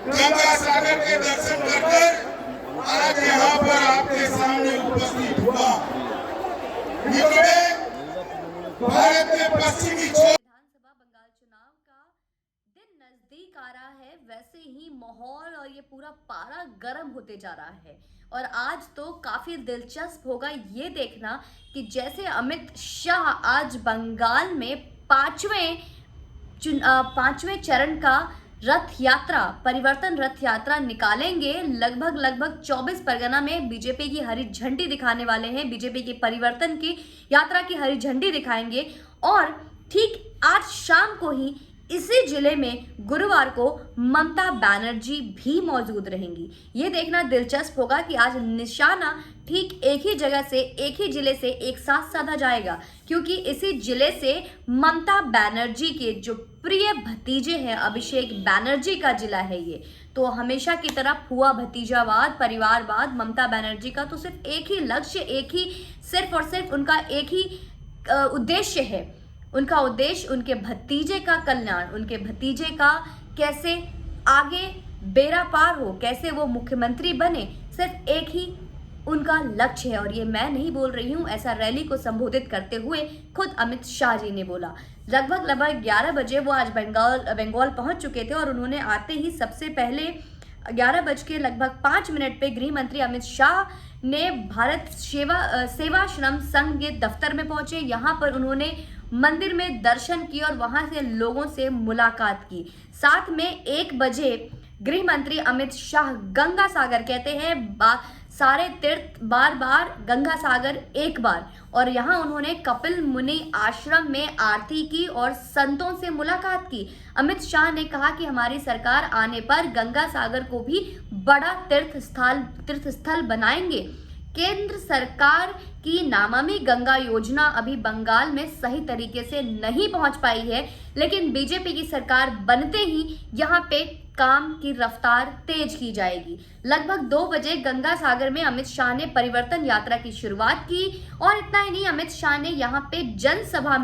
गंगा सागर के दर्शन कर आज यहाँ पर आपके सामने उपस्थित हुआ। भारत के पश्चिमी विधानसभा बंगाल चुनाव का दिन नजदीक आ रहा है, वैसे ही माहौल और ये पूरा पारा गर्म होते जा रहा है। और आज तो काफी दिलचस्प होगा ये देखना कि जैसे अमित शाह आज बंगाल में पांचवें चरण का रथ यात्रा, परिवर्तन रथ यात्रा निकालेंगे। लगभग 24 परगना में बीजेपी की हरी झंडी दिखाने वाले हैं, बीजेपी की परिवर्तन की यात्रा की हरी झंडी दिखाएंगे। और ठीक आज शाम को ही इसी जिले में गुरुवार को ममता बनर्जी भी मौजूद रहेंगी। ये देखना दिलचस्प होगा कि आज निशाना ठीक एक ही जगह से, एक ही जिले से एक साथ साधा जाएगा, क्योंकि इसी जिले से ममता बनर्जी के जो प्रिय भतीजे हैं, अभिषेक बनर्जी का जिला है ये। तो हमेशा की तरह फुआ भतीजावाद, परिवारवाद, ममता बनर्जी का तो सिर्फ एक ही लक्ष्य, एक ही सिर्फ और सिर्फ उनका एक ही उद्देश्य है। उनका उद्देश्य उनके भतीजे का कल्याण, उनके भतीजे का कैसे आगे बेड़ा पार हो, कैसे वो मुख्यमंत्री बने, सिर्फ एक ही उनका लक्ष्य है। और ये मैं नहीं बोल रही हूँ, ऐसा रैली को संबोधित करते हुए खुद अमित शाह जी ने बोला। लगभग 11 बजे वो आज बंगाल पहुंच चुके थे और उन्होंने आते ही सबसे पहले 11:05 पे गृह मंत्री अमित शाह ने भारत सेवाश्रम संघ के दफ्तर में पहुंचे। यहाँ पर उन्होंने मंदिर में दर्शन किए और वहां से लोगों से मुलाकात की। साथ में 1 बजे गृह मंत्री अमित शाह गंगा सागर, कहते हैं सारे तीर्थ बार गंगा सागर एक बार, और यहाँ उन्होंने कपिल मुनि आश्रम में आरती की और संतों से मुलाकात की। अमित शाह ने कहा कि हमारी सरकार आने पर गंगा सागर को भी बड़ा तीर्थ स्थल बनाएंगे। केंद्र सरकार की नामामी गंगा योजना अभी बंगाल में सही तरीके से नहीं पहुंच पाई है, लेकिन बीजेपी की सरकार बनते ही यहां पे काम की रफ्तार तेज की जाएगी। लगभग 2 बजे गंगा सागर में अमित शाह ने परिवर्तन यात्रा की शुरुआत की। और इतना ही नहीं, अमित शाह ने यहां पे जनसभा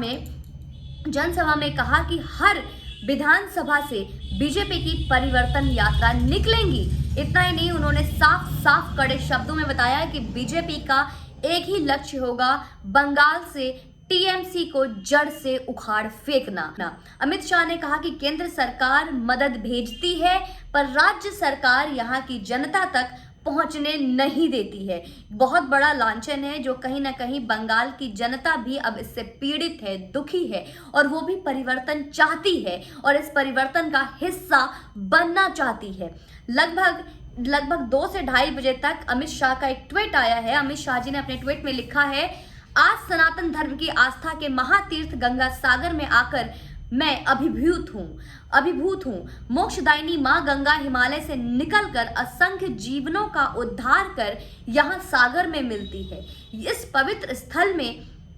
में कहा कि हर विधानसभा से बीजेपी की परिवर्तन यात्रा निकलेंगी। इतना ही नहीं, उन्होंने साफ कड़े शब्दों में बताया कि बीजेपी का एक ही लक्ष्य होगा, बंगाल से टीएमसी को जड़ से उखाड़ फेंकना। अमित शाह ने कहा कि केंद्र सरकार मदद भेजती है पर राज्य सरकार यहां की जनता तक पहुंचने नहीं देती है। बहुत बड़ा लांछन है जो कहीं ना कहीं बंगाल की जनता भी अब इससे पीड़ित है, दुखी है, और वो भी परिवर्तन चाहती है और इस परिवर्तन का हिस्सा बनना चाहती है। लगभग 2 से 2:30 बजे तक अमित शाह का एक ट्वीट आया है। अमित शाह जी ने अपने ट्वीट में लिखा है, आज सनातन धर्म की आस्था के महातीर्थ गंगा सागर में आकर मैं अभिभूत हूँ। मोक्षदायिनी माँ गंगा हिमालय से निकलकर असंख्य जीवनों का उद्धार कर यहाँ सागर में मिलती है। इस पवित्र स्थल में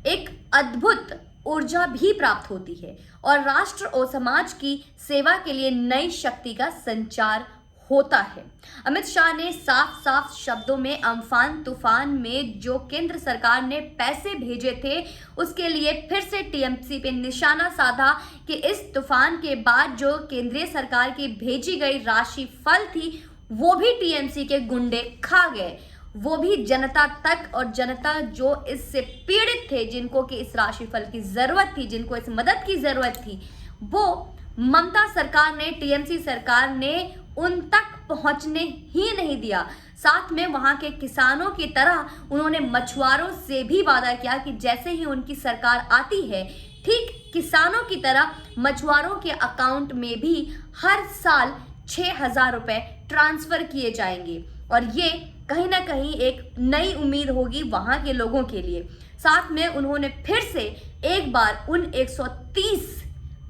एक अद्भुत ऊर्जा भी प्राप्त होती है और राष्ट्र और समाज की सेवा के लिए नई शक्ति का संचार होता है। अमित शाह ने साफ शब्दों में अम्फान तूफान में जो केंद्र सरकार ने पैसे भेजे थे उसके लिए फिर से टीएमसी पे निशाना साधा कि इस तूफान के बाद जो केंद्रीय सरकार की भेजी गई राशि फल थी वो भी टीएमसी के गुंडे खा गए, वो भी जनता तक, और जनता जो इससे पीड़ित थे, जिनको कि इस राशिफल की जरूरत थी, जिनको इस मदद की जरूरत थी, वो ममता सरकार ने, टीएमसी सरकार ने उन तक पहुंचने ही नहीं दिया। साथ में वहां के किसानों की तरह उन्होंने मछुआरों से भी वादा किया कि जैसे ही उनकी सरकार आती है, ठीक किसानों की तरह मछुआरों के अकाउंट में भी हर साल 6,000 रुपए ट्रांसफर किए जाएंगे। और ये कहीं ना कहीं एक नई उम्मीद होगी वहां के लोगों के लिए। साथ में उन्होंने फिर से एक बार उन 130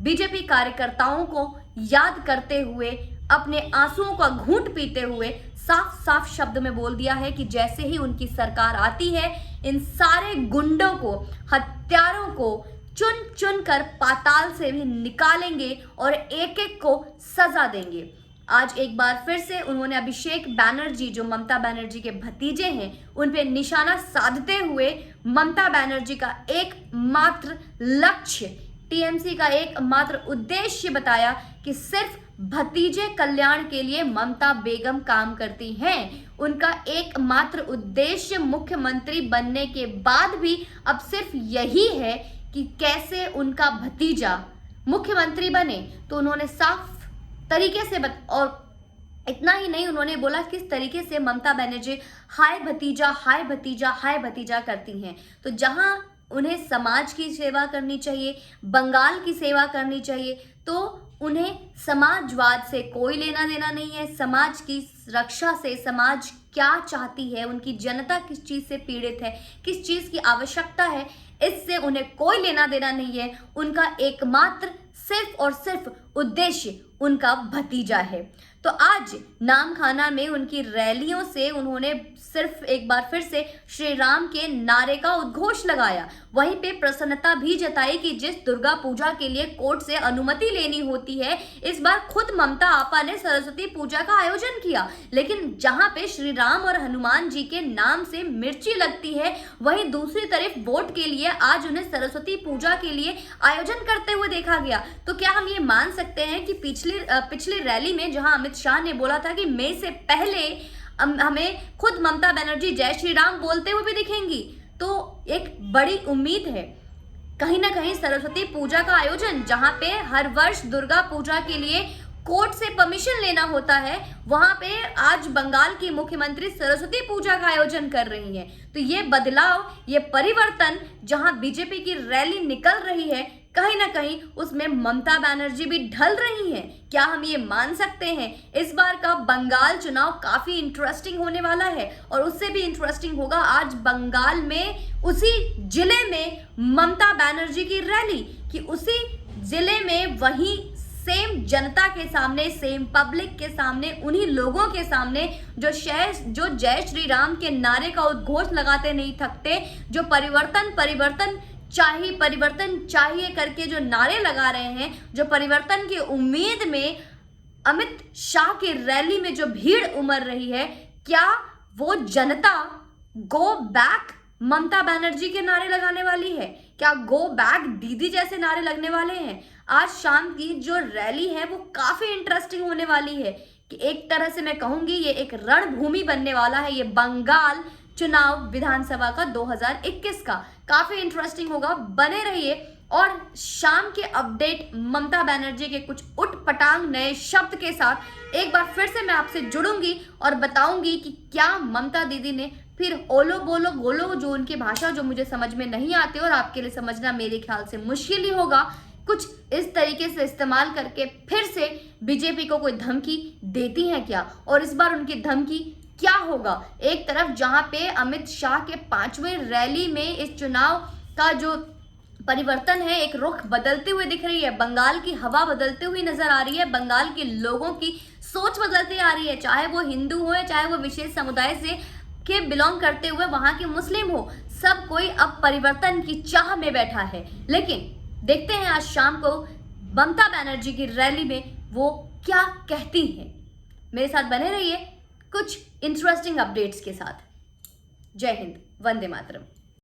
बीजेपी कार्यकर्ताओं को याद करते हुए अपने आंसुओं का घूंट पीते हुए साफ साफ शब्द में बोल दिया है कि जैसे ही उनकी सरकार आती है, इन सारे गुंडों को, हत्यारों को चुन चुन कर पाताल से भी निकालेंगे और एक एक को सजा देंगे। आज एक बार फिर से उन्होंने अभिषेक बैनर्जी, जो ममता बनर्जी के भतीजे हैं, उन पे निशाना साधते हुए ममता बनर्जी का एकमात्र लक्ष्य, टीएमसी का एकमात्र उद्देश्य बताया कि सिर्फ भतीजे कल्याण के लिए ममता बेगम काम करती हैं। उनका एकमात्र उद्देश्य मुख्यमंत्री बनने के बाद भी अब सिर्फ यही है कि कैसे उनका भतीजा मुख्यमंत्री बने। तो उन्होंने साफ तरीके से और इतना ही नहीं, उन्होंने बोला किस तरीके से ममता बनर्जी हाय भतीजा हाय भतीजा हाय भतीजा करती हैं। तो जहां उन्हें समाज की सेवा करनी चाहिए, बंगाल की सेवा करनी चाहिए, तो उन्हें समाजवाद से कोई लेना देना नहीं है। समाज की रक्षा से, समाज क्या चाहती है, उनकी जनता किस चीज़ से पीड़ित है, किस चीज़ की आवश्यकता है, इससे उन्हें कोई लेना देना नहीं है। उनका एकमात्र सिर्फ और सिर्फ उद्देश्य उनका भतीजा है। तो आज नामखाना में उनकी रैलियों से उन्होंने सिर्फ एक बार फिर से श्री राम के नारे का उद्घोष लगाया। वहीं पे प्रसन्नता भी जताई कि जिस दुर्गा पूजा के लिए कोर्ट से अनुमति लेनी होती है, इस बार खुद ममता आपा ने सरस्वती पूजा का आयोजन किया। लेकिन जहां पे श्री राम और हनुमान जी के नाम से मिर्ची लगती है, वहीं दूसरी तरफ वोट के लिए आज उन्हें सरस्वती पूजा के लिए आयोजन करते हुए देखा गया। तो क्या हम ये मान सकते हैं कि पिछली रैली में जहां अमित शाह ने बोला था कि मई से पहले हमें खुद ममता बनर्जी जय श्री राम बोलते हुए भी दिखेंगी, तो एक बड़ी उम्मीद है कहीं ना कहीं सरस्वती पूजा का आयोजन, जहां पे हर वर्ष दुर्गा पूजा के लिए कोर्ट से परमिशन लेना होता है, वहां पे आज बंगाल की मुख्यमंत्री सरस्वती पूजा का आयोजन कर रही हैं। तो ये बदलाव, ये परिवर्तन जहां बीजेपी की रैली निकल रही है, कहीं ना कहीं उसमें ममता बनर्जी भी ढल रही हैं। क्या हम ये मान सकते हैं इस बार का बंगाल चुनाव काफी इंटरेस्टिंग होने वाला है? और उससे भी इंटरेस्टिंग होगा आज बंगाल में उसी जिले में ममता बनर्जी की रैली, कि उसी जिले में वही सेम जनता के सामने, सेम पब्लिक के सामने, उन्हीं लोगों के सामने जो जय श्री राम के नारे का उद्घोष लगाते नहीं थकते, जो परिवर्तन चाहिए करके जो नारे लगा रहे हैं, जो परिवर्तन की उम्मीद में अमित शाह की रैली में जो भीड़ उमड़ रही है, क्या वो जनता गो बैक ममता बनर्जी के नारे लगाने वाली है? क्या गो बैक दीदी जैसे नारे लगने वाले हैं? आज शाम की जो रैली है वो काफी इंटरेस्टिंग होने वाली है, कि एक तरह से मैं कहूंगी ये एक रणभूमि बनने वाला है। ये बंगाल चुनाव विधानसभा का 2021 का काफी इंटरेस्टिंग होगा, बने रहिए। और शाम के अपडेट ममता बनर्जी के कुछ उटपटांग नए शब्द के साथ एक बार फिर से मैं आपसे जुड़ूंगी और बताऊंगी कि क्या ममता दीदी ने फिर ओलो बोलो गोलो, जो उनकी भाषा जो मुझे समझ में नहीं आती और आपके लिए समझना मेरे ख्याल से मुश्किल ही होगा, कुछ इस तरीके से इस्तेमाल करके फिर से बीजेपी को कोई धमकी देती हैं क्या, और इस बार उनकी धमकी क्या होगा? एक तरफ जहां पे अमित शाह के 5वें रैली में इस चुनाव का जो परिवर्तन है, एक रुख बदलते हुए दिख रही है, बंगाल की हवा बदलते हुई नजर आ रही है, बंगाल के लोगों की सोच बदलती आ रही है, चाहे वो हिंदू हो, चाहे वो विशेष समुदाय से के बिलोंग करते हुए वहां के मुस्लिम हो, सब कोई अब परिवर्तन की चाह में बैठा है। लेकिन देखते हैं आज शाम को ममता बनर्जी की रैली में वो क्या कहती हैं। मेरे साथ बने रहिए कुछ इंटरेस्टिंग अपडेट्स के साथ। जय हिंद, वंदे मातरम।